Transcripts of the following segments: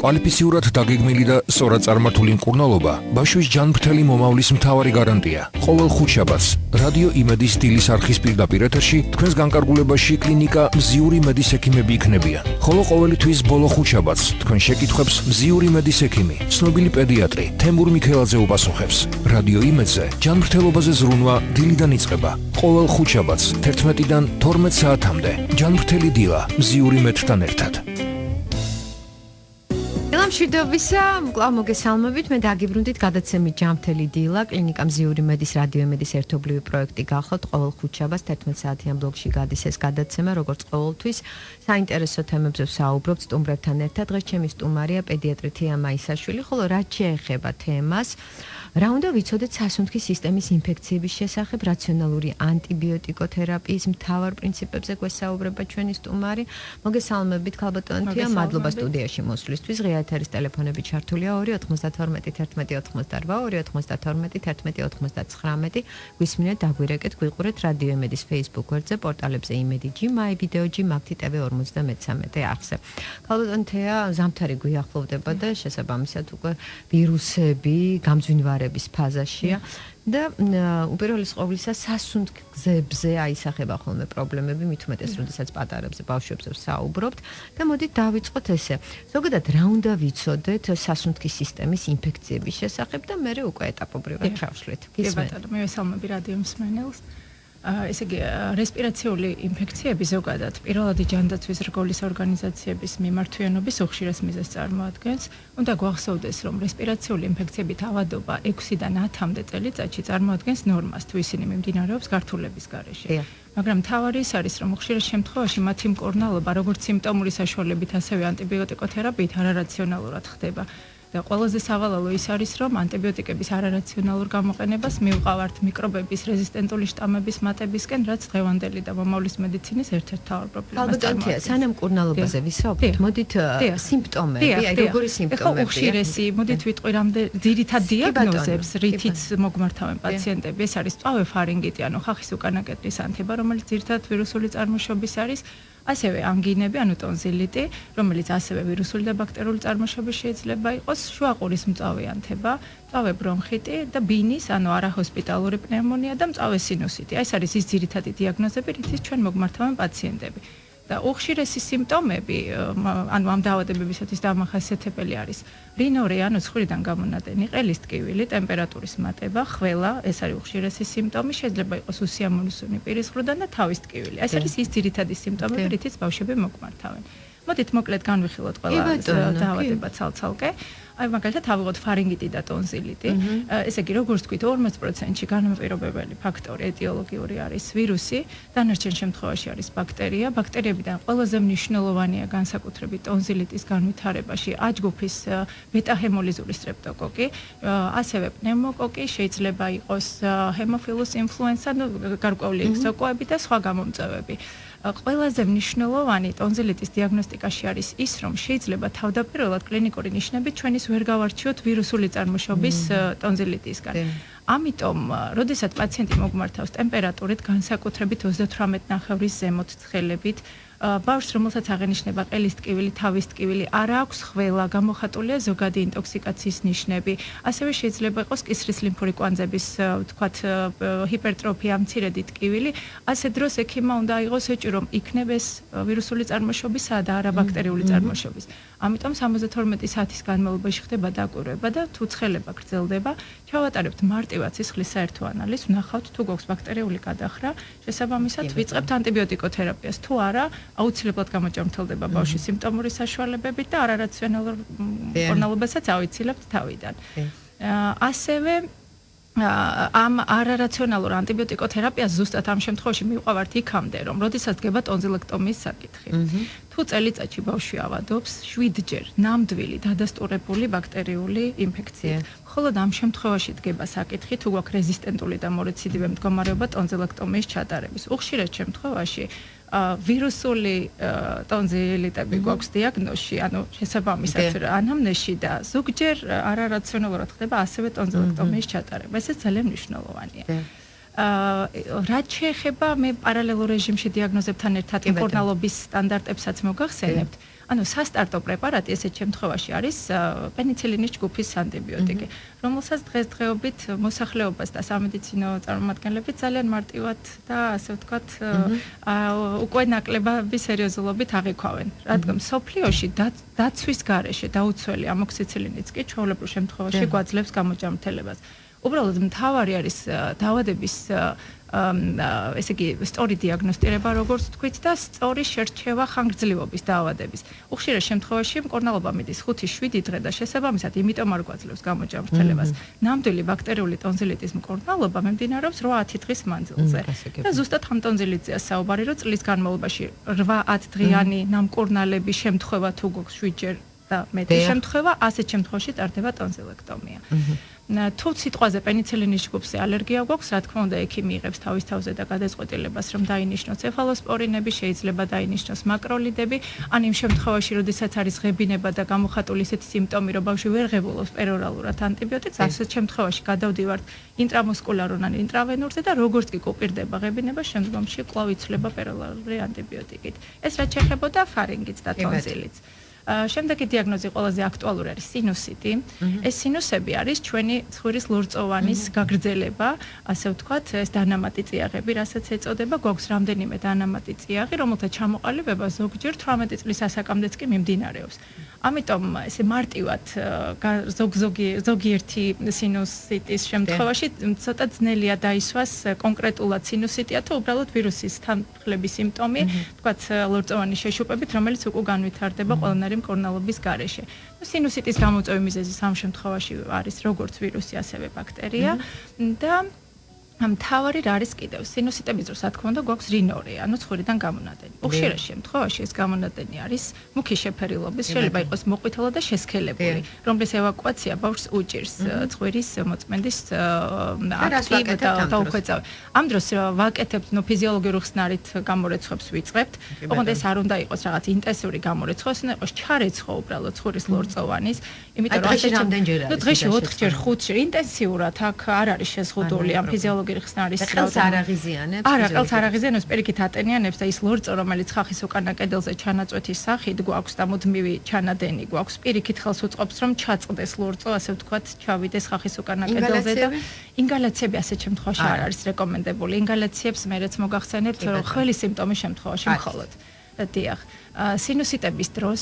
კვალიფიციურად დაგეგმილი და სწორად წარმართული მკურნალობა ბავშვის ჯანმრთელი მომავლის მთავარი გარანტია. ყოველ ხუთშაბათს რადიო იმედის დილის არხის პირდაპირ ეთერში თქვენს განკარგულებაში კლინიკა მზიური მედის ექიმები იქნებიან. ხოლო ყოველი თვის ბოლო ხუთშაბათს თქვენ შეკითხვებს მზიური მედის ექიმი, ცნობილი პედიატრი თემურ მიქელაძე უპასუხებს. რადიო იმედზე ჯანმრთელობაზე ზრუნვა დილიდან იწყება. ყოველ ხუთშაბათს 11-დან 12 საათამდე. ჯანმრთელი დილა მზიური მედთან ერთად. მშვიდობისა, მკლავ მოგესალმებით, მე დაგიბრუნდით გადაცემით ჯანმრთელი დილა, კლინიკა მზიური მედის რადიო იმედის ერთობლივი პროექტი გახლავთ ყოველ ხუთშაბათს 11 საათიან ბლოკში გადის ეს გადაცემა, როგორც ყოველთვის საინტერესო თემებზე ვსაუბრობთ სტუმრებთან ერთად. დღეს ჩემი სტუმარია პედიატრი თემა მაისაშვილი, ხოლო რაც შეეხება თემას, რა უნდა ვიცოდეთ სასუნთქის სისტემის ინფექციების შესახებ, რაციონალური ანტიბიოტიკოთერაპიის მთავარ პრინციპებზე გვესაუბრება ჩვენი სტუმარი. მოგესალმებით, ქალბატონი თემა, მადლობა სტუდიაში მოსვლისთვის. ღია ეთერის ტელეფონები ჩართულია 292 11 88 292 11 99. გვისმინეთ, დაგვირეკეთ, გვიყურეთ რადიო იმედის Facebook გვერდზე, პორტალებზე იმედი, მაი ვიდეოჯი, მაგთი TV 53 არხზე. ქალბატონი თემა, ზამთარი გვიახლოვდება და შესაბამისად უკვე ვირუსები, გამძვინვარების ფაზაშია. და უპირველეს ყოვლისა სასუნთქზე აისახება ხოლმე პრობლემები, მით უმეტეს, როდესაც პატარებზე, ბავშვებზე ვსაუბრობთ და მოდით დავიწყოთ ესე. ზოგადად რა უნდა ვიცოდეთ სასუნთქის სისტემის ინფექციების შესახებ და მერე უკვე ეტაპობრივად ჩავშლით. გისმენთ. მივესალმები რადიო მსმენელს. ესე იგი, რესპირაციული ინფექციები ზოგადად პირველადი ჯანდაცვის რგოლის ორგანიზაციების მიმართვიანობის უხშირეს მიზეზს წარმოადგენს. უნდა გვახსოვდეს, რომ რესპირაციული ინფექციების ავადობა 6-დან 10-მდე წელიწადში წარმოადგენს ნორმას, თუ ისინი მიმდინარეობს გართულების გარეშე. მაგრამ მთავარი ის არის, რომ უხშირეს შემთხვევაში მათი მკურნალობა როგორც სიმპტომური საშუალებით, ასევე ანტიბიოტიკოთერაპიით არარაციონალურად ხდება. და ყველაზე სავალალო ის არის, რომ ანტიბიოტიკების არარაციონალურ გამოყენებას მივყავართ მიკრობების რეზისტენტული შტამების მატებისკენ, რაც დღევანდელი და მომავლის მედიცინის ერთ-ერთ მთავარ პრობლემას წარმოადგენს. სანამ მკურნალობაზე ვისაუბრებთ, მოდით სიმპტომები, აი როგორი სიმპტომებია? უხშირესი, მოდით ვიტყვი რამდენ ძირითად დიაგნოზებს, რითიც მოგმართავენ პაციენტები, ეს არის წვავე ფარინგიტი, ანუ ხახის უკანა კედლის ანთება, რომელიც ძირითადად ვირუსული წარმოშობის არის. ასევე ანგინები, ანუ ტონზილიტი, რომელიც ასევე ვირუსული და ბაქტერიული წარმოშობის შეიძლება იყოს, შუაყურის მწვავე ანთება, მწვავე ბრონხიტი და ბინის, ანუ არაჰოსპიტალური პნევმონია და მწვავე სინუსიტი. ეს არის ის ძირითადი დიაგნოზები, რითიც ჩვენ მოგმართავენ პაციენტები. და უხშირესი სიმპტომები, ანუ ამ დაავადებებისათვის დამახასიათებელი არის რინორი, ანუ ცხვირიდან გამონადენი ყელის ტკივილი, ტემპერატურის მატება, ხველა, ეს არის უხშირესი სიმპტომი, შეიძლება იყოს უსიამოვნოსუნი პირის ხრუდან და თავის ტკივილი. ეს არის ის ძირითადი სიმპტომები, რითიც ბავშვები მოგმართავენ. მოდით მოკლედ განვიხილოთ ყველა დაავადება ცალ-ცალკე. აი მაგალითად ავიღოთ ფარინგიტი და ტონზილიტი. ესე იგი, როგორც თქვით, 40%-ში განმაპირობებელი ფაქტორი ეტიოლოგიური არის ვირუსი, დანარჩენ შემთხვევაში არის ბაქტერია. ბაქტერიებიდან ყველაზე მნიშვნელოვანია განსაკუთრებით ტონზილიტის განვითარებაში აჯგუფის ბეტა-ჰემოლიზური სტრეპტოკოკი, ასევე პნევმოკოკი, შეიძლება იყოს ჰემოფილუს ინფლუენსა, გარკვეული სოკოები და სხვა გამომწვევები. ყველაზე მნიშვნელოვანი ტონზილიტის დიაგნოსტიკაში არის ის, რომ შეიძლება თავდაპირველად კლინიკური ნიშნები ჩვენის ვერ გავარჩიოთ ვირუსული წარმოშობის ტონზილიტისგან. ამიტომ, როდესაც პაციენტი მოგმართავს ტემპერატურით, განსაკუთრებით 38.9-ის ზემოთ ცხელებით, ბავშვს, რომელსაც აღენიშნება ყელის ტკივილი, თავის ტკივილი, არ აქვს ხველა, გამოხატულია ზოგადი ინტოქსიკაციის ნიშნები. ასევე შეიძლება იყოს კისრის ლიმფური კვანძების, ვთქვათ, ჰიპერტროფია, მცირედი ტკივილი. ასე დროს ექიმმა უნდა აიღოს ეჭვი, რომ იქნებ ეს ვირუსული წარმოშობისა და არა ბაქტერიული წარმოშობის. ამიტომ 72 საათის განმავლობაში ხდება დაკვირვება და თუ ცხელება გრძელდება, ჩავატარებთ მარტივად სისხლის საერთო ანალიზს, ვნახავთ თუ გვაქვს ბაქტერიული გადახრა, შესაბამისად ვიწყებთ ანტიბიოტიკოთერაპიას. თუ არა, აუცილებლად გამოჯამრთელდება ბავშვის სიმპტომური საშუალებებით და არარაციონალურ მკურნალობასაც ავიცილებთ თავიდან. ასევე ამ არარაციონალურ ანტიბიოტიკოთერაპიას ზუსტად ამ შემთხვევაში მივყავართ იქამდე, რომ როდესაც დგება ტონზილექტომიის საკითხი. თუ წელიწადში ბავშვი ავადობს 7-ჯერ ნამდვილი დადასტურებული ბაქტერიული ინფექციით. მხოლოდ ამ შემთხვევაში დგება საკითხი, თუ გვაქვს რეზისტენტული და მორეციდივე მდგომარეობა ტონზილექტომიის ჩატარების. უხშირეს შემთხვევაში ვირუსული ტონზილიტები გვაქვს დიაგნოზში, ანუ შესაბამისად ანამნეზში და ზოგჯერ არარაციონალურად ხდება ასევე ტონზილექტომიის ჩატარება. ეს ძალიან მნიშვნელოვანია. რაც შეეხება მე პარალელურ რეჟიმში დიაგნოზებთან ერთად მკურნალობის სტანდარტებსაც მოგახსენებთ. ანუ სასტარტო პრეპარატი ესეთ შემთხვევაში არის პენიცილინის ჯგუფის ანტიბიოტიკი, რომელსაც დღესდღეობით მოსახლეობას და სამედიცინო წარმომადგენლები ძალიან მარტივად და ასე ვთქვათ უკვე ნაკლებად სერიოზულობით აღიქვავენ. რადგან სოფლიოში დაცვის გარეშე დაუცველი ამოქსიცილინის კი ჩვეულებრივ შემთხვევაში გვაძლევს გამოჯანმრთელებას. უბრალოდ მთავარი არის დაავადების ესე იგი სწორი დიაგნოსტირება, როგორც თქვით, და სწორი შერჩევა ხანგრძლივობის დაავადების. უხშირ შემთხვევაში მკურნალობა მიდის 5-7 დღე და შესაბამისად იმიტომ არ გვაძლევს გამოჯანმრთელებას. ნამდვილი ბაქტერიული ტონზილიტის მკურნალობა მიმდინარეობს 8-10 დღის მანძილზე. და ზუსტად ამ ტონზილიტზეა საუბარი, რომ წლის განმავლობაში 8-10 დღიანი ნამკურნალების შემთხვევა თუ გვაქვს 7 ჯერ და მეტი შემთხვევა, ასეთ შემთხვევაში ტარდება ტონზილექტომია. თუ სიტყვაზე პენიცილინის ჯგუფზე ალერგია გვაქვს, რა თქმა უნდა, ექიმი იღებს თავის თავზე და გადაწყვეტილებას, რომ დაინიშნოს ცეფალოსპორინები, შეიძლება დაინიშნოს მაკროლიდები, ან იმ შემთხვევაში, როდესაც არის ღებინება და გამოხატული ისეთი სიმპტომი, რომ ბავშვი ვერ ღებულობს პერორალურად ანტიბიოტიკს, ასეთ შემთხვევაში გადავდივართ ინტრამუსკულარულ ან ინტრავენურზე და როგორც კი კუპირდება ღებინება, შემდგომში კვლავ იცვლება პერორალური ანტიბიოტიკით. ეს რაც შეეხებოდა ფარინგიტს და ტონზილიტს. შემდეგი დიაგნოზი ყველაზე აქტუალური არის სინუსიტი. ეს სინუსები არის ჩვენი ცხვირის ლორწოვანის გაგრძელება, ასე ვთქვათ, ეს დანამატი წიაღები, რასაც ეწოდება, გვაქვს რამდენიმე დანამატი წიაღი, რომელთა ჩამოყალიბება ზოგჯერ 18 წლის ასაკამდეც კი მიმდინარეობს. ამიტომ ესე მარტივად ზოგიერთი სინუსიტის შემთხვევაში ცოტა ძნელია დაისვას კონკრეტულად სინუსიტია თუ უბრალოდ ვირუსის თანხლების სიმპტომი, თქვათ ლორწოვანის შეშუპებით, რომელიც უკვე განვითარდება ყველანაირი მკურნალობის გარეშე. სინუსიტის გამოწვევის მიზეზი ამ შემთხვევაში არის როგორც ვირუსი, ასევე ბაქტერია და მთავარი რა არის კიდევ სინუსიტების დროს, რა თქმა უნდა, გვაქვს რინორი, ანუ ცხვირიდან გამონადენი. უხშირ შემთხვევაში ეს გამონადენი არის მუქი შეფერილობის, შეიძლება იყოს მოყვითალო და შესქელებული, რომლის ევაკუაცია ბავშვს უჭირს ცხვირის მოწმენდის აქტივ და უხვეწავ. ამ დროს ვაკეთებთ ფიზიოლოგიურ ხსნარით გამორეცხვებს ვიწყებთ. ოღონდ ეს არ უნდა იყოს რაღაც ინტენსიური გამორეცხვა, უნდა იყოს ჩარეცხვა უბრალოდ ცხვირის ლორწოვანის, იმიტომ რომ დღეში 4 ჯერ 5 ჯერ ინტენსიურად აქ არ არის შეზღუდული ამ ფიზიოლოგიურ ხსნარის ყელს არ აღიზიანებს. არა, ყელს არ აღიზიანებს, პირიქით ატენიანებს და ის ლორწო, რომელიც ხახის უკანა კედელზე ჩანაწვეთის სახით გვაქვს და მუდმივი ჩანადენი გვაქვს, პირიქით ხელს უწყობს, რომ ჩაწყდეს ლორწო, ასე ვთქვათ, ჩავიდეს ხახის უკანა კედელზე და ინგალაციები ასეთ შემთხვევაში არ არის რეკომენდებული. ინგალაციებს მეც მოგახსენებთ, ხელის სიმპტომის შემთხვევაში მხოლოდ. დიახ. სინუსიტების დროს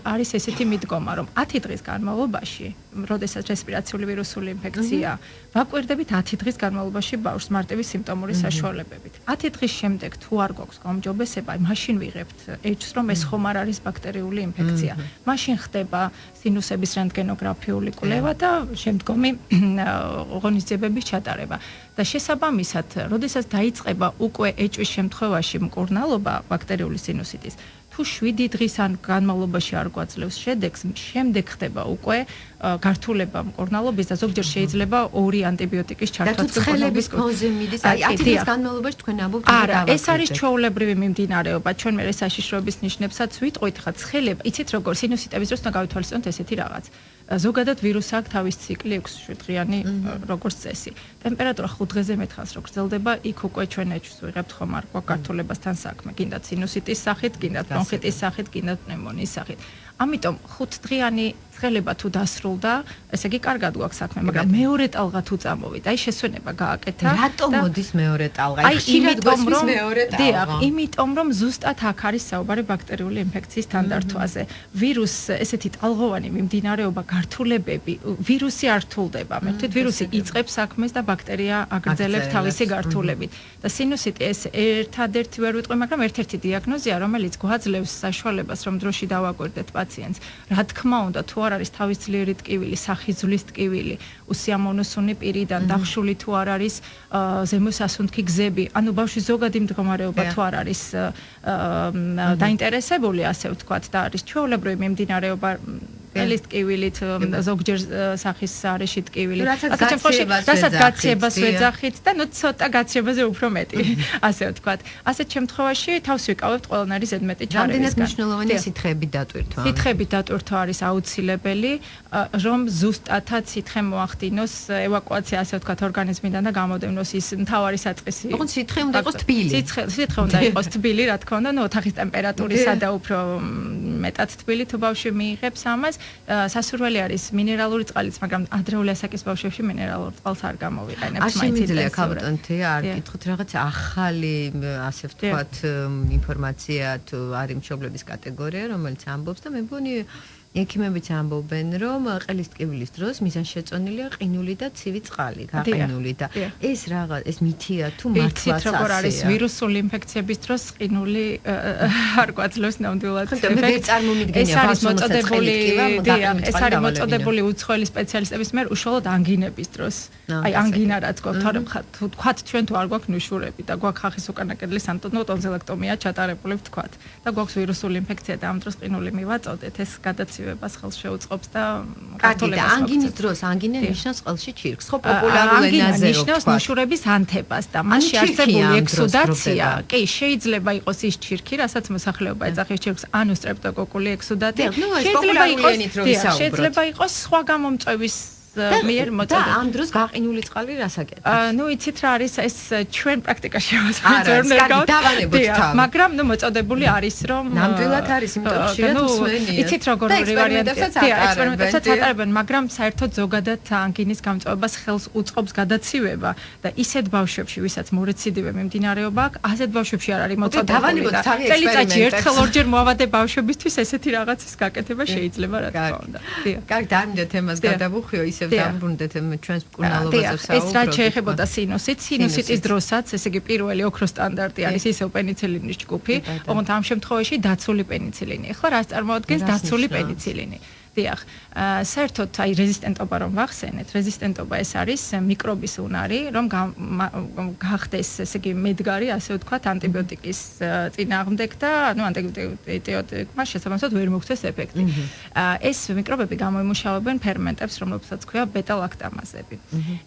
არის ესეთი მიდგომა, რომ 10 დღის განმავლობაში, როდესაც რესპირაციული ვირუსული ინფექცია, ვაკვირდებით 10 დღის განმავლობაში ბავშვს მარტივი სიმპტომური საშუალებებით. 10 დღის შემდეგ თუ არ გვაქვს გაუმჯობესება, მაშინ ვიღებთ ეჭვს, რომ ეს ხომ არ არის ბაქტერიული ინფექცია. მაშინ ხდება სინუსების რენტგენოგრაფიული კვლევა და შემდგომი ღონისძიებების ჩატარება. და შესაბამისად, როდესაც დაიწყება უკვე ეჭვის შემთხვევაში მკურნალობა ბაქტერიული სინუსიტის, თუ 7 დღის ან განმავლობაში არ გვაძლევს შედეგს, შემდეგ ხდება უკვე გართულება მკურნალობის და ზოგჯერ შეიძლება 2 ანტიბიოტიკის ჩართვა მკურნალობის ფონზე მიდის. აი 10 დღის განმავლობაში თქვენ ამბობთ, არა, ეს არის ჩვეულებრივი მიმდინარეობა. ჩვენ მე საშიშროების ნიშნებსაც ვიტყვით, ხა ცხელება, იცით როგორ სინუსიტების დროს უნდა გავითვალისწინოთ ესეთი რაღაც. ზოგადად ვირუსს აქვს თავის ციკლი 6 დღიანი როგორც წესი. ტემპერატურა 5 დღეზე მეტ ხანს რო გრძელდება, იქ უკვე ჩვენ ეჭვს ვიღებთ ხომ არ გვაქვს გართულებასთან საქმე, გინდათ სინუსიტის სახით, გინდათ ბრონხიტის სახით, გინდათ პნევმონიის სახით. ამიტომ 5 დღიანი ცხელება თუ დასრულდა, ესე იგი კარგად გვაქვს საქმე, მაგრამ მეორე ტალღა თუ წამოვიდა, აი შესვენება გააკეთა. რატომ მოდის მეორე ტალღა? აი ხშირად გვესმის მეორე ტალღა. დიახ, იმიტომ რომ ზუსტად აქ არის საუბარი ბაქტერიული ინფექციის თანდართვაზე. ვირუს ესეთი ტალღოვანი მიმდინარეობა, გართულებები, ვირუსი არ რთულდება. მე ვთქვით, ვირუსი იწყებს საქმეს და ბაქტერია აგრძელებს თავისი გართულებით. და სინუსიტი ეს ერთადერთი ვერ ვიტყვი, მაგრამ ერთ-ერთი დიაგნოზია, რომელიც გვაძლევს საშუალებას, რომ დროში დავაკვირდეთ პაციენტს. რა თქმა უნდა, თუ არ არის თავის ძლიერი ტკივილი, სახიძვლის ტკივილი, უსიამოვნოსუნი პირიდან დახშული თუ არ არის ზემო სასუნთქი გზები, ანუ ბავშვის ზოგადი მდგომარეობა თუ არ არის დაინტერესებული, ასე ვთქვათ, და არის ჩვეულებრივი მიმდინარეობა ყელის ტკივილით, ზოგჯერ სახის არეში ტკივილით. რასაც გაციებას ვეძახით და ნუ ცოტა გაციებაზე უფრო მეტი, ასე ვთქვათ. ასეთ შემთხვევაში თავს ვიკავებთ ყველანაირი ზედმეტი ჩარევისგან. რამდენად მნიშვნელოვანია სითხეების დატვირთვა? სითხეების დატვირთვა არის აუცილებელი, რომ ზუსტადაც სითხე მოახდინოს ევაკუაცია, ასე ვთქვათ, ორგანიზმიდან და გამოდევნოს ის მთავარი საწყისი. ოღონდ სითხე უნდა იყოს თბილი. სითხე უნდა იყოს თბილი, რა თქმა უნდა, ოთახის ტემპერატურისა და უფრო მეტად თბილი თუ ბავშვი მიიღებს ამას. სასურველი არის მინერალური წყალიც, მაგრამ ადრეული ასაკის ბავშვებში მინერალურ წყალს არ გამოვიყენებთ. შემიძლია ქალბატონთი არ გითხოთ რაღაც ახალი, ასე ვთქვათ, ინფორმაცია თუ არის მშობლების კატეგორია, რომელიც ამბობს და მე მგონი ექიმებიც ამბობენ, რომ ყელის ტკივილის დროს მიზანშეწონილია ყინული და ცივი წყალი, გაყინული და ეს რაღაც ეს მითია თუ მართლაც ასეა. როგორ არის ვირუსული ინფექციების დროს ყინული არ გვაძლევს ნამდვილად. მე ვერ წარმომიდგენია ეს არის მოწოდებული უცხოელი სპეციალისტების მიერ უშუალოდ ანგინების დროს. აი ანგინა რაც გვაქვს, თორემ თქვათ ჩვენ თუ არ გვაქვს ნუშურები და გვაქვს ხახის უკანა კედლის ტონზილექტომია ჩატარებული ვთქვათ და გვაქვს ვირუსული ინფექცია და ამ დროს ყინული მივაწოდეთ, ეს გადაცივებას ხელს შეუწყობს და გართულებას. ანგინის დროს ანგინა ნიშნავს ყელში ჩირქს, ხო პოპულარულ ენაზე ნიშნავს ნუშურების ანთებას და მასში არსებული ექსუდაცია, კი, შეიძლება იყოს ის ჩირქი, რასაც მოსახლეობა ეძახის ჩირქს, ანუ სტრეპტოკოკული ექსუდატი. შეიძლება იყოს სხვა გამომწვევის მიერ მოწოდებული. და ამ დროს გაყინული წყალი რას აკეთებს? ნუ იცით რა არის ეს ჩვენ პრაქტიკაში ვასწავლებ, მაგრამ ნუ მოწოდებული არის რომ ნამდვილად არის, იმიტომ რომ ხშირად მსმენია. იცით როგორი ვარიანტია? ექსპერიმენტებსაც ატარებენ, მაგრამ საერთოდ ზოგადად ანგინის გამწვევას ხელს უწყობს გადაცივება და ისეთ ბავშვებში, ვისაც მორეციდივე მიმდინარეობა აქვს, ასეთ ბავშვებში არ არის მოწოდებული. წელიწადში ერთხელ ორჯერ მოავადე ბავშვებისთვის ესეთი რაღაცის გაკეთება შეიძლება, რა თქმა უნდა. კარგი, დამინდა თემას გადავუხვიო ისე დავბრუნდეთ ჩვენს მკურნალობაზე საუბრობთ. ეს რაც შეეხებოდა სინუსიტის დროსაც, ესე იგი პირველი ოქროს სტანდარტი არის ისევ პენიცილინის ჯგუფი, ოღონდ ამ შემთხვევაში დაცული პენიცილინი. ახლა რას წარმოადგენს დაცული პენიცილინი? დიახ, საერთოდ აი რეზისტენტობა რომ ვახსენეთ, რეზისტენტობა ეს არის მიკრობის უნარი, რომ გახდეს, ესე იგი, მედგარი, ასე ვთქვათ, ანტიბიოტიკის წინააღმდეგ და ანუ ანტიბიოტიკმა შესაბამისად ვერ მოხდეს ეფექტი. ეს მიკრობები გამოიმუშავებენ ფერმენტებს, რომლებსაც ქვია ბეტა-ლაქტამაზები.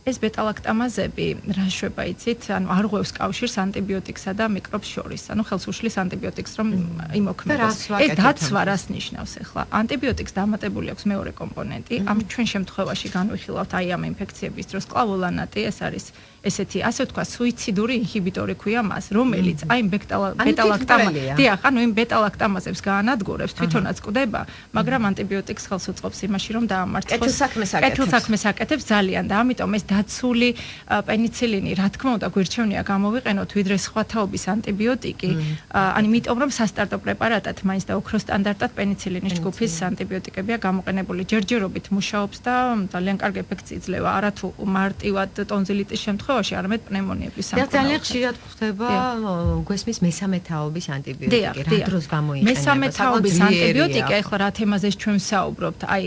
ეს ბეტა-ლაქტამაზები რა შვება იცით, ანუ არღვევს კავშირს ანტიბიოტიკსა და მიკრობს შორის, ანუ ხელს უშლის ანტიბიოტიკს რომ იმოქმედოს. ეს დაცვა რას ნიშნავს ახლა? ანტიბიოტიკს დამატებული აქვს მეორე კომპონენტი. ამ ჩვენ შემთხვევაში განვიხილავთ აი ამ ინფექციების დროს კლავოლანატი, ეს არის ესეთი, ასე ვთქვათ, სუიციდური ინჰიბიტორი ქვია მას, რომელიც აი იმ ბეტა-ლაქტამაზებს გაანადგურებს, თვითონაც კვდება, მაგრამ ანტიბიოტიკს ხელს უწყობს იმაში, რომ დაამარცხოს. კეთილსაქმეს აკეთებს ძალიან და ამიტომ ეს დაცული პენიცილინი, რა თქმა უნდა, გვირჩევნია გამოვიყენოთ ვიდრე სხვა თაობის ანტიბიოტიკი, იმიტომ რომ სასტარტო პრეპარატად მაინც და ოქროს სტანდარტად პენიცილინის ჯგუფის ანტიბიოტიკებია გამოყენებული. ჯერჯერობით მუშაობს და ძალიან კარგი ეფექტი იძლევა, არა თუ მარტივად ტონზილიტის შემთხვევაში, არამედ პნევმონიების სამკურნალოში. ძალიან ხშირად გვხვდება გვესმის მესამე თაობის ანტიბიოტიკი, რა დროს გამოიყენება? მესამე თაობის ანტიბიოტიკი, ახლა რა თემაზე ჩვენ ვსაუბრობთ? აი,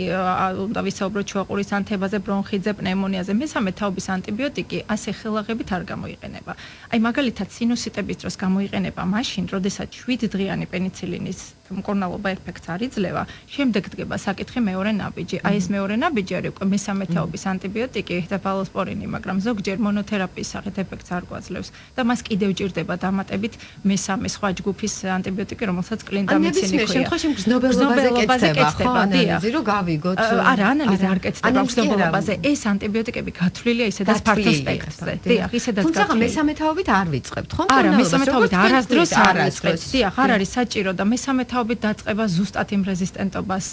უნდა ვისაუბროთ შუაყურის ანთებაზე, ბრონხიტზე, პნევმონიაზე. მესამე თაობის ანტიბიოტიკი ასე ხელაღებით არ გამოიყენება. აი, მაგალითად, სინუსიტების დროს გამოიყენება მაშინ, როდესაც 7 დღიანი პენიცილინის მკურნალობა ეფექტს არ იძლევა, შემდეგ დგება საკითხი მეორე ნაბიჯი. აი ეს მეორე ნაბიჯი არის უკვე მესამე თაობის ანტიბიოტიკი, ჰეპატალოსპორინი, მაგრამ ზოგჯერ მონოთერაპიის სახით ეფექტს არ გვაძლევს და მას კიდევ ჭირდება დამატებით მესამე სხვა ჯგუფის ანტიბიოტიკი, რომელსაც კლინდამიცინი ქვია. შემთხვევაში გრძნობელობაზე კეთდება, ანალიზი რომ გავიგოთ. არა, ანალიზი არ კეთდება გრძნობელობაზე. ეს ანტიბიოტიკები გათვლილია ისედაც ფართო სპექტრზე. დიახ, ისედაც გათვლილია. თუმცა მესამე თაობით არ ვიწყებთ, ხო? არა, მესამე თაობით არასდროს არ ვიწყებთ. დიახ, არ არის საჭირო და მესამე თაობით დაწყება ზუსტად იმ რეზისტენტობას.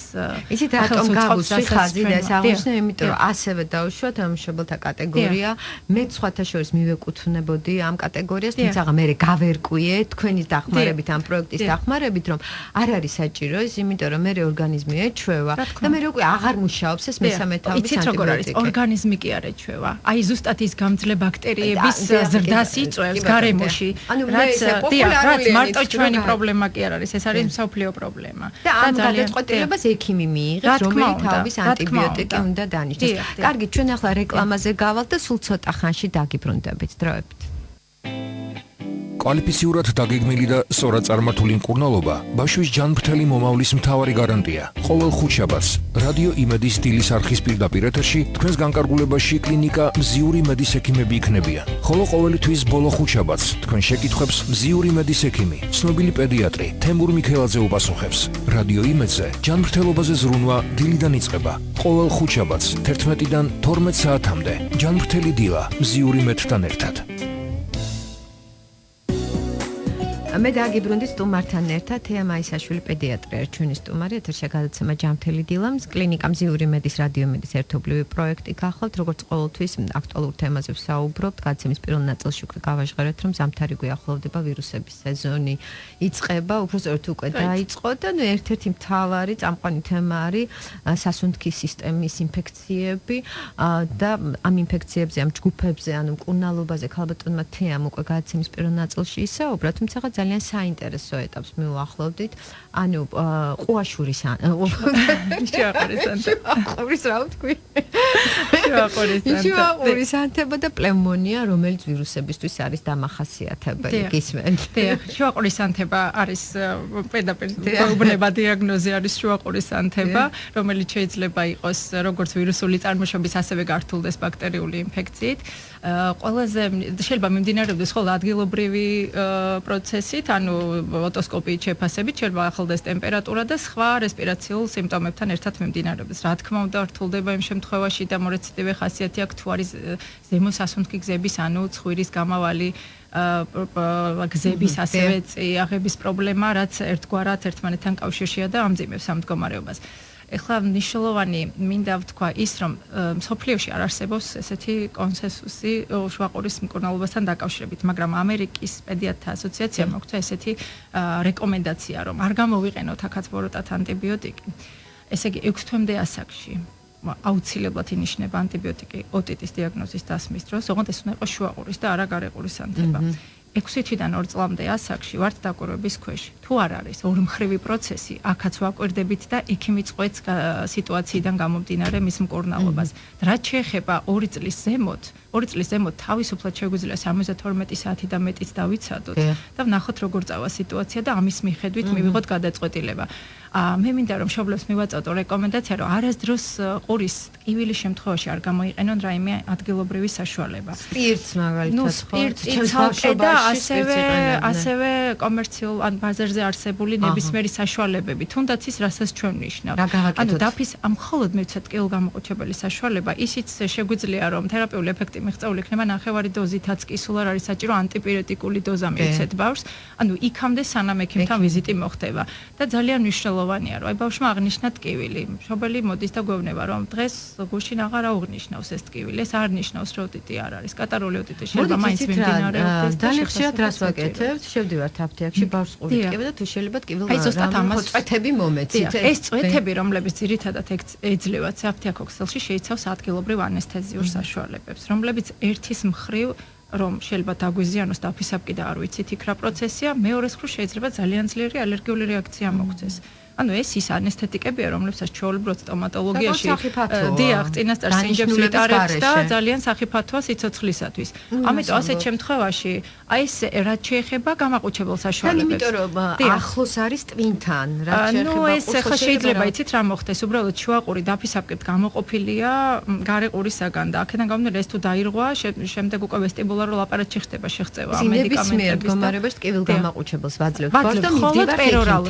იცით რატომ გავუსვი ხაზი და ეს აღნიშნე, იმიტომ რომ ასევე დავუშვათ ამ მშობელთა კატეგორია. მეც სხვათა შორის მივეკუთვნებოდი ამ კატეგორიას, თუმცა მე გავერკვიე თქვენის დახმარებით, ამ პროექტის დახმარებით, რომ არ არის საჭირო ის, იმიტომ რომ მე ორგანიზმი ეჩვევა და მე უკვე აღარ მუშაობს ეს მესამე თაობის იცით როგორ არის? ორგანიზმი კი არ ეჩვევა. აი ზუსტად ის გამძლე ბაქტერიების ზრდას იწვევს გარემოში. რაც მარტო ჩვენი პრობლემა კი არ არის, ეს არის მსოფლიო პრობლემა. და ამ გადაწყვეტილებას ექიმი მიიღებს, რომელი თაობის ანტიბიოტიკი უნდა დანიშნოს. კარგი, ჩვენ ახლა რეკლამაზე გავალთ და სულ ცოტა ხანში დაგიბრუნდებით, დროებით. კვალიფიციურად დაგეგმილი და სწორად წარმართული მკურნალობა ბაშვის ჯანმრთელი მომავლის მთავარი გარანტია. ყოველ ხუთშაბათს რადიო იმედის დილის არხის პირდაპირ ეთერში თქვენს განკარგულებაში კლინიკა მზიური მედის ექიმები იქნებიან. ხოლო ყოველი თვის ბოლო ხუთშაბათს თქვენ შეკითხვებს მზიური მედის ექიმი, ცნობილი პედიატრი თემურ მიქელაძე უპასუხებს. რადიო იმედზე ჯანმრთელობაზე ზრუნვა დილიდან იწყება. ყოველ ხუთშაბათს 11-დან 12 საათამდე. ჯანმრთელი დილა მზიური მედთან ერთად. მე დაგიბრუნდი სტუმართან ერთად თემა მაისაშვილი პედიატრია ჩვენი სტუმარი ეთერში გადაცემა ჯანმრთელი დილა კლინიკა მზიური მედის რადიო იმედის ერთობლივი პროექტი გახლავთ როგორც ყოველთვის აქტუალურ თემაზე ვსაუბრობთ გადაცემის პირველ ნაწილში უკვე გავაჟღერეთ რომ ზამთარი გვიახლოვდება ვირუსების სეზონი იწყება უბრალოდ უკვე დაიწყო და ერთ-ერთი მთავარი წამყვანი თემა არის სასუნთქის სისტემის ინფექციები და ამ ინფექციებზე ამ ჯგუფებზე ანუ მკურნალობაზე ქალბატონმა თემამ უკვე გადაცემის პირველ ნაწილში ისაუბრა თუმცა ძალიან საინტერესო ეტაპს მივუახლოვდით. ანუ ყუაშურის შუაყურის ანთება და პნევმონია, რომელიც ვირუსებისთვის არის დამახასიათებელი. გისმენთ? შუაყურის ანთება არის პედაპირ დაუბნება დიაგნოზი არის შუაყურის ანთება, რომელიც შეიძლება იყოს როგორც ვირუსული წარმოშობის, ასევე გართულდეს ბაქტერიული ინფექციით. ყველაზე შეიძლება მიმდინარეობდეს ხოლმე ადგილობრივი პროცესით, ანუ ოტოსკოპიით შეფასებით, შეიძლება ახლდეს ტემპერატურა და სხვა რესპირაციულ სიმპტომებთან ერთად მიმდინარეობდეს. რა თქმა უნდა, რთულდება იმ შემთხვევაში და მორეციდივე ხასიათი აქვს თუ არის ზემო სასუნთქი გზების, ანუ ცხვირის გამავალი გზების ასევე წიაღების პრობლემა, რაც ერთგვარად ერთმანეთთან კავშირშია და ამძიმებს ამ მდგომარეობას. ეხლა მნიშვნელოვანი მინდა ვთქვა ის, რომ მსოფლიოში არ არსებობს ესეთი კონსენსუსი შუაყურის მკურნალობასთან დაკავშირებით, მაგრამ ამერიკის პედიატრთა ასოციაციამ მოგვცა ესეთი რეკომენდაცია, რომ არ გამოვიყენოთ აქაც ბოროტად ანტიბიოტიკი. ესე იგი 6 თვემდე ასაკში აუცილებლად ინიშნება ანტიბიოტიკი ოტიტის დიაგნოზის დასმის დროს, ოღონდ ეს უნდა იყოს შუაყურის და არა გარეყურის ანთება. 6 თვიდან 2 წლამდე ასაკში ვართ დაკვირვების ქვეშ. თუ არ არის ორმხრივი პროცესი, აქაც ვაკვირდებით და ექიმი წყვეტს სიტუაციიდან გამომდინარე მის მკურნალობას. რაც შეეხება 2 წლის ზემოთ თავისუფლად შეგვიძლია 72 საათი და მეტიც დავიცადოთ და ვნახოთ როგორ წავა სიტუაცია და ამის მიხედვით მივიღოთ გადაწყვეტილება. მე მინდა რომ მშობლებს მივაწოდო რეკომენდაცია რომ არასდროს ყურის ტკივილის შემთხვევაში არ გამოიყენონ რაიმე ადგილობრივი საშუალება. სპირტს მაგალითად ხო? და ასევე კომერციულ ან ბაზარზე არსებული ნებისმიერი საშუალებები, თუნდაც ის რასაც ჩვენ ნიშნავთ. ანუ დაფის ამ მხოლოდ მეცად ტკივილ გამოყუჩებელი საშუალება, ისიც შეგვიძლია რომ თერაპიული ეფექტი მიღწეული იქნება ნახევარი დოზითაც კი სულ არ არის საჭირო ანტიპირეტიკული დოზა მივცეთ ბავშვს, ანუ იქამდე სანამ ექიმთან ვიზიტი მოხდება და ძალიან მნიშვნელოვანია რომ აი ბავშვმა აღნიშნა ტკივილი. მშობელი მოდის და გვევნება რომ დღეს გუშინ აღარ აღნიშნავს ეს ტკივილი, ეს არ ნიშნავს რომ ოტიტი არ არის. კატარული ოტიტი შეიძლება მაინც მიმდინარეობდეს. ძალიან ხშირად რას ვაკეთებთ? შევდივართ აფთიაქში ბავშვს ყური ტკივა და თუ შეიძლება ტკივილ წვეთები მომეცით. ეს წვეთები, რომლებიც ძირითადად ეძლევათ საფთიაქო ქსელში, შეიცავს ადგილობრივ ანესთეზიურ საშუალებებს, რომლებიც ერთის მხრივ რომ შეიძლება დაგვიზიანოს და აფისაბკი და არ ვიცით იქ რა პროცესია, მეორეს მხრივ შეიძლება ძალიან ძლიერი ალერგიული რეაქცია მოგვცეს. ანუ ეს ის ანესთეტიკებია, რომლებსაც ჩვეულებრივ სტომატოლოგიაში დიახ, წინასწარ სინჯებს ვიტარებთ და ძალიან სახიფათოა სიცოცხლისათვის. ამიტომ ასეთ შემთხვევაში აი ეს რაც შეეხება გამაყუჩებელ საშუალებებს. იმიტომ რომ ახლოს არის ტვინთან, რაც შეეხება ეს ხა შეიძლება იცით რა მოხდეს, უბრალოდ შუაყური დაფისაბკით გამოყოფილია გარეყურისაგან და აქედან გამომდინარე ეს თუ დაირღვა, შემდეგ უკვე ვესტიბულარულ აპარატში ხდება შეღწევა მედიკამენტების მდგომარეობაში ტკივილ გამაყუჩებელს ვაძლევთ.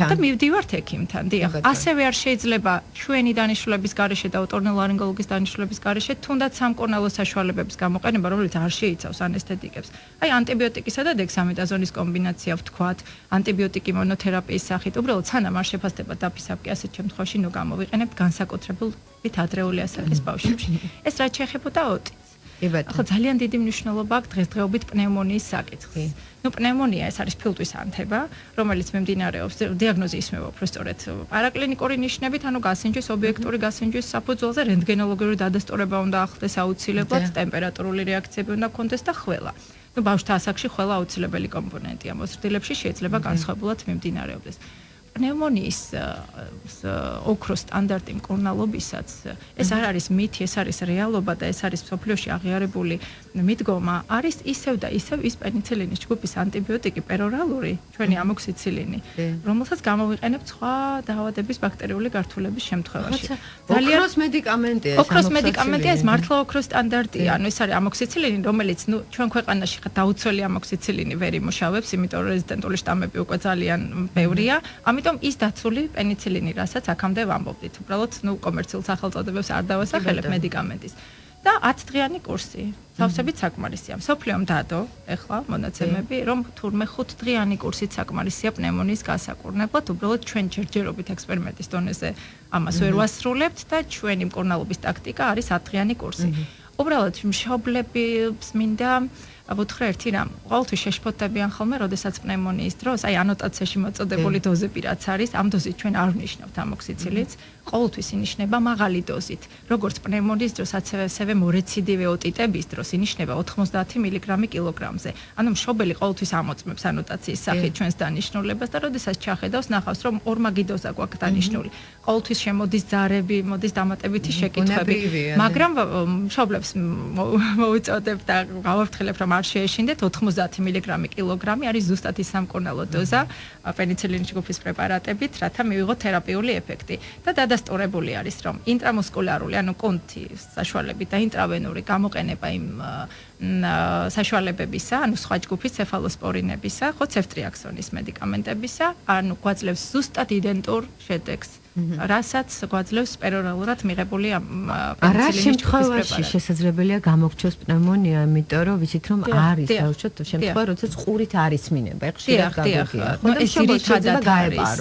და მივდივართ ექიმთან. დიახ, ასევე არ შეიძლება ჩვენი დანიშნულების გარეშე და ოტორინოლარინგოლოგის დანიშნულების გარეშე თუნდაც სამკურნალო საშუალებების გამოყენება, რომელიც არ შეიცავს ანესთეტიკებს. აი ანტიბიოტიკისა და დექსამეტაზონის კომბინაცია ვთქვათ, ანტიბიოტიკი მონოთერაპიის სახით, უბრალოდ სანამ არ შეფასდება დაფისაბკი, ასეთ შემთხვევაში ნუ გამოვიყენებთ განსაკუთრებით ადრეული ასაკის ბავშვებში. ეს რაც შეეხებოდა ოტიტს. ახლა ძალიან დიდი მნიშვნელობა აქვს დღესდღეობით პნევმონიის საკითხს. ნუ პნევმონია ეს არის ფილტვის ანთება, რომელიც მიმდინარეობს დიაგნოზი ისმევა უბრალოდ პარაკლინიკური ნიშნებით, ანუ გასინჯვის, ობიექტური გასინჯვის საფუძველზე რენტგენოლოგიური დადასტურება უნდა ახლდეს აუცილებლად, ტემპერატურული რეაქციები უნდა გქონდეს და ხველა. ნუ ბავშვთა ასაკში ხველა აუცილებელი კომპონენტია, მოზრდილებში შეიძლება განსხვავებულად მიმდინარეობდეს. პნევმონიის ოქროს სტანდარტი მკურნალობისაც ეს არ არის მითი, ეს არის რეალობა და ეს არის მსოფლიოში აღიარებული მიდგომა, არის ისევ და ისევ ის პენიცილინის ჯგუფის ანტიბიოტიკი პერორალური, ჩვენი ამოქსიცილინი, რომელსაც გამოვიყენებთ სხვა დაავადების ბაქტერიული გართულების შემთხვევაში. ოქროს მედიკამენტია ეს. ოქროს მედიკამენტია ეს მართლა ოქროს სტანდარტია, ანუ ეს არის ამოქსიცილინი, რომელიც ჩვენ ქვეყანაში დაუცველი ამოქსიცილინი ვერ იმუშავებს, იმიტომ რომ რეზიდენტული შტამები უკვე ძალიან ბევრია, ამიტომ ის დაცული პენიცილინი, რასაც აქამდე ვამბობდით, უბრალოდ კომერციულ სახელწოდებებს არ დავასახელებ მედიკამენტის. და 10 დღიანი კურსი. სავსებით საკმარისია. მსოფლიომ დადო, ეხლა მონაცემები, რომ თურმე 5 დღიანი კურსით საკმარისია პნევმონიის გასაკურნებლად, უბრალოდ ჩვენ ჯერჯერობით ექსპერიმენტის დონეზე ამას ვერ ვასრულებთ და ჩვენი მკურნალობის ტაქტიკა არის 10 დღიანი კურსი. უბრალოდ მშობლებს მინდა ვუთხრა ერთი რამ, ყოველთვის შეშფოთდებიან ხოლმე, როდესაც პნევმონიის დროს, აი ანოტაციაში მოწოდებული დოზები რაც არის, ამ დოზით ჩვენ არ ვნიშნავთ ამოქსიცილინს, ყოველთვის ინიშნება მაღალი დოზით. როგორც პნევმონიის დროს, ასევე მორეციდივე ოტიტების დროს ინიშნება 90 მგ კილოგრამზე. ანუ მშობელი ყოველთვის ამოწმებს ანოტაციის სახით ჩვენს დანიშნულებას და როდესაც ჩახედავს, ნახავს, რომ ორმაგი დოზა გვაქვს დანიშნული. ყოველთვის შემოდის ზარები, მოდის დამატებითი შეკითხვები, მაგრამ მშობლებს მოვიწოდებ და გავაფრთხილებ, რომ არ შეეშინდეთ 90 მგ კილოგრამი არის ზუსტად ის სამკურნალო დოზა პენიცილინის ჯგუფის პრეპარატებით, რათა მივიღოთ თერაპიული ეფექტი. და დადასტურებული არის, რომ ინტრამუსკულარული, ანუ კუნთი საშუალებით და ინტრავენური გამოყენება იმ საშუალებებისა, ანუ სხვა ჯგუფის ცეფალოსპორინებისა, ხო ცეფტრიაქსონის მედიკამენტებისა, ანუ გვაძლევს ზუსტად იდენტურ შედეგს. რასაც გვაძლევს პერორალურად მიღებული პენიცილინის ჯგუფის პრეპარატი. შესაძლებელია გამოგჩოს პნევმონია, იმიტომ რომ ვიცით რომ არის ბავშვად შემთხვევა, როდესაც ყურით არ ისმინება, ხშირად გაგოგია.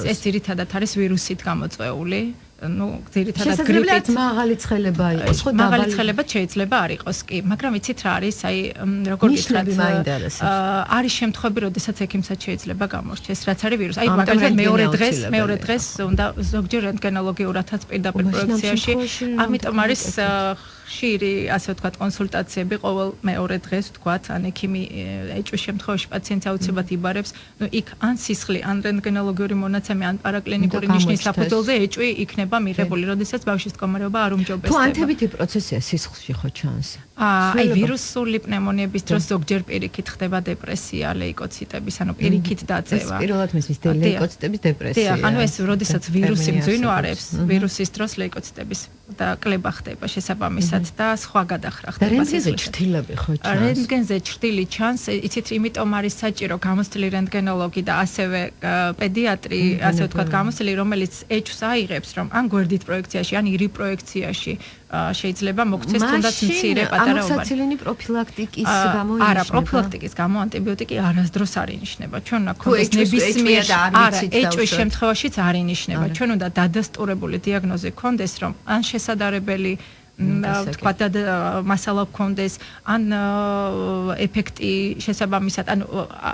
ეს ძირითადად არის ვირუსით გამოწვეული. ну, ძირითადად გრიპით მაღალი ცხელება იყოს, ხო, მაღალი ცხელება შეიძლება არ იყოს კი, მაგრამ იცით რა არის, აი, როგორ გითხრათ, არის შემთხვევები, როდესაც ექიმსაც შეიძლება გამორჩეს, რაც არის ვირუსი. აი, მაგალითად მეორე დღეს უნდა ზოგჯერ რენტგენოლოგიურადაც პირდაპირ პროექციაში, ამიტომ არის ხშირი, ასე ვთქვათ, კონსულტაციები ყოველ მეორე დღეს, ვთქვათ, ან ექიმი ეჭვის შემთხვევაში პაციენტს აუცილებლად იბარებს, ну, იქ ან სისხლი, ან რენტგენოლოგიური მონაცემი, ან პარაკლინიკური ნიშნის საფუძველზე ეჭვი იქნება მიღებული, როდესაც ბავშვის მდგომარეობა არ უმჯობესდება. თუ ანთებითი პროცესია სისხლში ხო ჩანს? აი, ვირუსული პნევმონიების დროს ზოგჯერ პირიქით ხდება დეპრესია, ლეიკოციტების, ანუ პირიქით დაძევა. ეს პირველად მესმის ლეიკოციტების დეპრესია. ანუ ეს როდესაც ვირუსი მძვინვარებს, ვირუსის დროს ლეიკოციტების და კლება ხდება შესაბამისად და სხვა გადახრა ხდება. რენტგენზე ჭრილები ხო ჩანს? რენტგენზე ჭრილი ჩანს, იცით, იმიტომ არის საჭირო გამოცდილი რენტგენოლოგი და ასევე პედიატრი, ასე ვთქვათ, გამოცდილი, რომელიც ეჭვს აიღებს, რომ ან გვერდით პროექციაში, ან ირი პროექციაში შეიძლება მოგცეს თუნდაც მცირე პატარა უბანი. ამოქსიცილინი პროფილაქტიკის გამო ინიშნება? არა, პროფილაქტიკის გამო ანტიბიოტიკი არასდროს არ ინიშნება. ჩვენ უნდა გქონდეს ნებისმიერ არა, ეჭვის შემთხვევაშიც არ ინიშნება. ჩვენ უნდა დადასტურებული დიაგნოზი გქონდეს, რომ ან შესაძლებელი ვთქვათ, მასალა გქონდეს, ან ეფექტი შესაბამისად, ან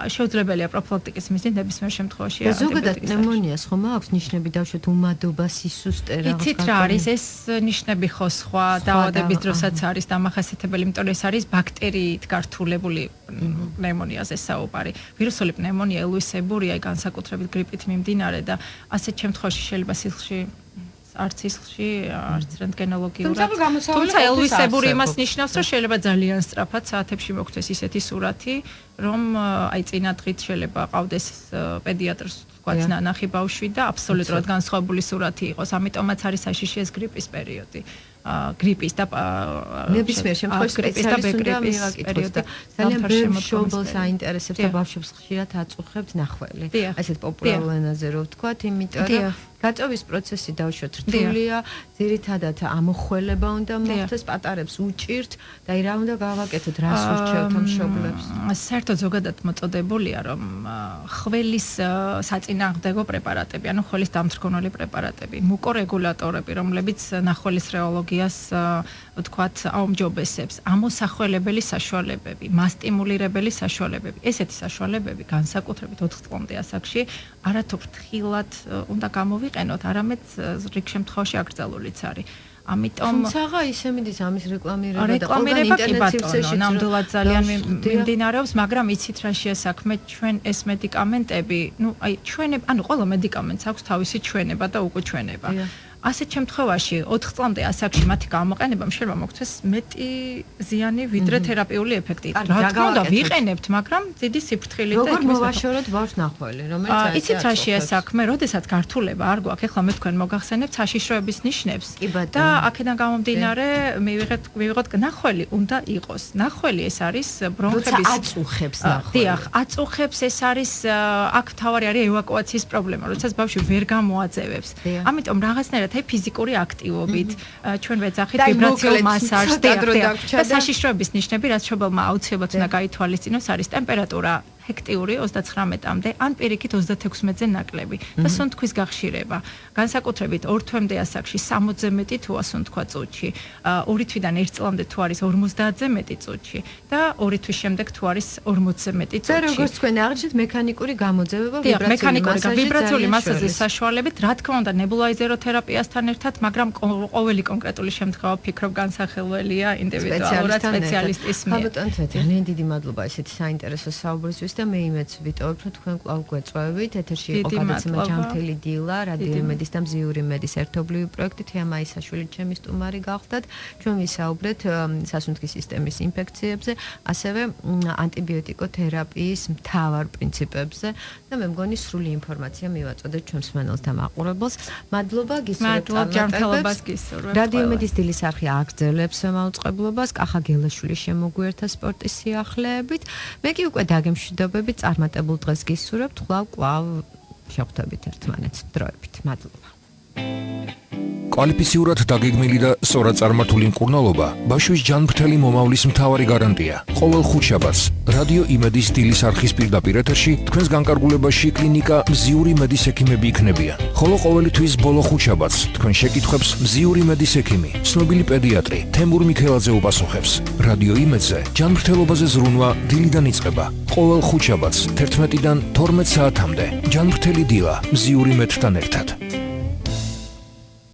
შეუძლებელია პროფილაქტიკის მიზნით ნებისმიერ შემთხვევაში. ზოგადად პნევმონიას ხომ აქვს ნიშნები, დავშვათ უმადობა, სისუსტე, რაღაც. იცით რა არის ეს ნიშნები ხო სხვა დაავადების დროსაც არის დამახასიათებელი, იმიტომ რომ ეს არის ბაქტერიით გართულებული პნევმონიაზე საუბარი. ვირუსული პნევმონია ელვისებურია, განსაკუთრებით გრიპით მიმდინარე და ასეთ შემთხვევაში შეიძლება სისხლში არც სისხლში, არც რენტგენოლოგიურად. თუმცა ელვისებური იმას ნიშნავს, რომ შეიძლება ძალიან სწრაფად საათებში მოგცეს ისეთი სურათი, რომ აი წინა დღით შეიძლება ყავდეს პედიატრს თქვათ ნანახი ბავშვი და აბსოლუტურად განსხვავებული სურათი იყოს. ამიტომაც არის საშიშიეს გრიპის პერიოდი. გრიპის და ნებისმიერ შემთხვევაში სპეციალისტის პერიოდი ძალიან ბევრ მშობელს აინტერესებს და ბავშვებს ხშირად აწუხებთ ნახველი. ასეთ პოპულარულ ენაზე რო ვთქვათ, იმიტომ რომ გაწოვის პროცესი დავუშვათ რთულია, ძირითადად ამოხველება უნდა მოხდეს, პატარებს უჭირთ და აი რა უნდა გავაკეთოთ, რას ურჩევთ მშობლებს? საერთოდ ზოგადად მოწოდებულია, რომ ხველის საწინააღმდეგო პრეპარატები, ანუ ხველის დამთრგუნველი პრეპარატები, მუკორეგულატორები, რომლებიც ნახველის რეოლოგიას ვთქვათ, აუმჯობესებს, ამოსახველებელი საშუალებები, მასტიმულირებელი საშუალებები. ესეთი საშუალებები განსაკუთრებით 4 წლამდე ასაკში არათუ ფრთხილად უნდა გამოვიყენოთ, არამედ რიგ შემთხვევაში აკრძალულიც არის. ამიტომ თუმცა ისე მიდის ამის რეკლამირება და რეკლამირება კი ბატონო, ნამდვილად ძალიან მიმდინარეობს, მაგრამ იცით რა შეასაქმე ჩვენ ეს მედიკამენტები, ყველა მედიკამენტს აქვს თავისი ჩვენება და უკუჩვენება. ასეთ შემთხვევაში 4 წლამდე ასაკში მათი გამოყენებამ შეიძლება მოქცეს მეტი ზიანი ვიდრე თერაპიული ეფექტი. რა თქმა უნდა ვიყენებთ, მაგრამ დიდი სიფრთხილით და როგორ მოვაშოროთ ბავშვს ნახველი, რომელიც იცით რა შეასაქმე, როდესაც გართულება არ გვაქვს, ეხლა მე თქვენ მოგახსენებთ საშიშროების ნიშნებს და აქედან გამომდინარე მივიღოთ ნახველი უნდა იყოს. ნახველი ეს არის ბრონხების აწუხებს ნახველი. დიახ, აწუხებს ეს არის აქ თავარი არის ევაკუაციის პრობლემა, როდესაც ბავშვი ვერ გამოაძევებს. ამიტომ რაღაცნაირად ფიზიკური აქტივობით, ჩვენ ვეძახით ვიბრაციულ მასაჟს და საშიშროების ნიშნები, რაც მშობელმა აუცილებლად უნდა გაითვალისწინოს, არის ტემპერატურა ჰექტიური 39-მდე, ან პირიქით 36-მდე ნაკლები და სუნთქვის გახშირება. განსაკუთრებით 2 თვემდე ასაკში 60-ზე მეტი თუ ასუნთქვა წუთში, 2 თვიდან 1 წლამდე თუ არის 50-ზე მეტი წუთში და 2 თვის შემდეგ თუ არის 40-ზე მეტი წუთში. და როგორც თქვენ აღნიშნეთ, მექანიკური გამოძევება, ვიბრაციული მასაჟის საშუალებით, რა თქმა უნდა, ნებულაიზეროთერაპიასთან ერთად, მაგრამ ყოველი კონკრეტული შემთხვევა ფიქრობ განსახილველია ინდივიდუალურად სპეციალისტის მიერ. ხაბატონთეთ, ძალიან დიდი მადლობა ესეთი საინტერესო საუბრისთვის. და მე იმედს ვიტოვებ, რომ თქვენ კვლავ გვეწვევით. ეთერში იყო გადაცემა ჯანმრთელი დილა, რადიო იმედის და მზიური იმედის ერთობლივი პროექტი. თემა მაისაშვილი ჩემი სტუმარი გახლდათ. ჩვენ ვისაუბრეთ სასუნთქის სისტემის ინფექციებზე, ასევე ანტიბიოტიკოთერაპიის მთავარ პრინციპებზე და მე მგონი სრული ინფორმაცია მივაწოდეთ ჩვენ მსმენელს და მაყურებელს. მადლობა გისურვებთ ჯანმრთელობას გისურვებთ. რადიო იმედის დილის არხი აგრძელებს მაუწყებლობას, კახა გელაშვილი შემოგვიერთდა სპორტის სიახლეებით. მე კი უკვე დაგემშვიდობებით, წარმატებულ დღეს გისურვებთ, კვლავ შევხვდებით ერთმანეთს დროებით. მადლობა. კვალიფიციურად დაგეგმილი და სწორად წარმართული მკურნალობა ბავშვის ჯანმრთელი მომავლის მთავარი გარანტია. ყოველ ხუთშაბათს რადიო იმედის დილის არხის პირდაპირ ეთერში თქვენს განკარგულებაში კლინიკა მზიური მედის ექიმები იქნებიან. ხოლო ყოველი თვის ბოლო ხუთშაბათს თქვენ შეკითხვებს მზიური მედის ექიმი, ცნობილი პედიატრი თემურ მიქელაძე უპასუხებს. რადიო იმედზე ჯანმრთელობაზე ზრუნვა დილიდან იწყება. ყოველ ხუთშაბათს 11-დან 12 საათამდე. ჯანმრთელი დილა მზიური მედთან ერთად.